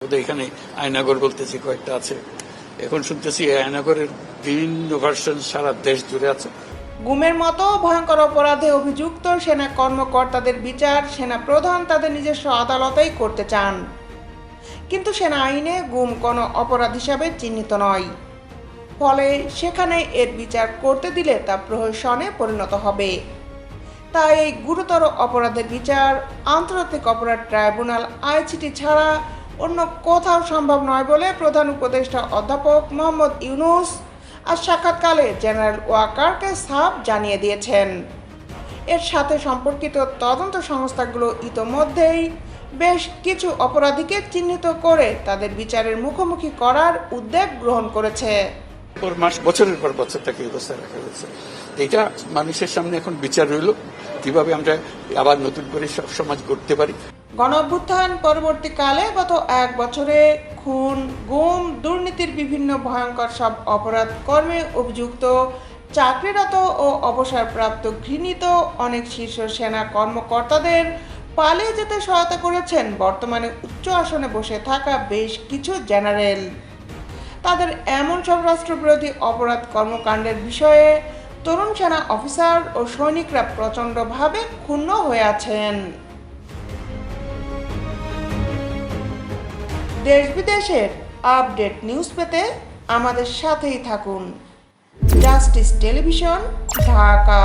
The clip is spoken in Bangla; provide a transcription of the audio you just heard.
এখানে আয়নাগর বলতেছি কয়েকটা আছে, এখন শুনতেছি আয়নাগরের বিভিন্ন ভার্সন সারা দেশ জুড়ে আছে। গুমের মতো ভয়ঙ্কর অপরাধে অভিযুক্ত সেনা কর্মকর্তাদের বিচার সেনা প্রধান তাদের নিজস্ব আদালতেই করতে চান, কিন্তু সেনা আইনে গুম কোনো অপরাধ হিসাবে চিহ্নিত নয়। ফলে সেখানে এর বিচার করতে দিলে তা প্রহসনে পরিণত হবে। তাই এই গুরুতর অপরাধের বিচার আন্তর্জাতিক অপরাধ ট্রাইব্যুনাল আইসিটি ছাড়া অন্য কোথাও সম্ভব নয় বলে প্রধান উপদেষ্টা অধ্যাপক মোহাম্মদ ইউনূস আর সাক্ষাৎকালে জেনারেল ওয়াকারকে সাফ জানিয়ে দিয়েছেন। এর সাথে সম্পর্কিত তদন্ত সংস্থাগুলো ইতোমধ্যেই বেশ কিছু অপরাধীকে চিহ্নিত করে তাদের বিচারের মুখোমুখি করার উদ্যোগ গ্রহণ করেছে। বছরের পর বছর তাকে অবস্থায় রাখা হয়েছে। এটা মানুষের সামনে এখন বিচার রইল, কিভাবে আমরা আবার নতুন করে সমাজ গড়তে পারি। গণঅভ্যুত্থান পরবর্তীকালে গত এক বছরে খুন, গুম, দুর্নীতির বিভিন্ন ভয়ঙ্কর সব অপরাধ কর্মে অভিযুক্ত চাকরিরত ও অবসরপ্রাপ্ত ঘৃণিত অনেক শীর্ষ সেনা কর্মকর্তাদের পালিয়ে যেতে সহায়তা করেছেন বর্তমানে উচ্চ আসনে বসে থাকা বেশ কিছু জেনারেল। তাদের এমন সব রাষ্ট্রবিরোধী অপরাধ কর্মকাণ্ডের বিষয়ে তরুণ সেনা অফিসার ও সৈনিকরা প্রচণ্ডভাবে ক্ষুণ্ণ হয়ে আছেন। দেশ বিদেশের আপডেট নিউজ পেতে আমাদের সাথেই থাকুন। Justice television, Dhaka.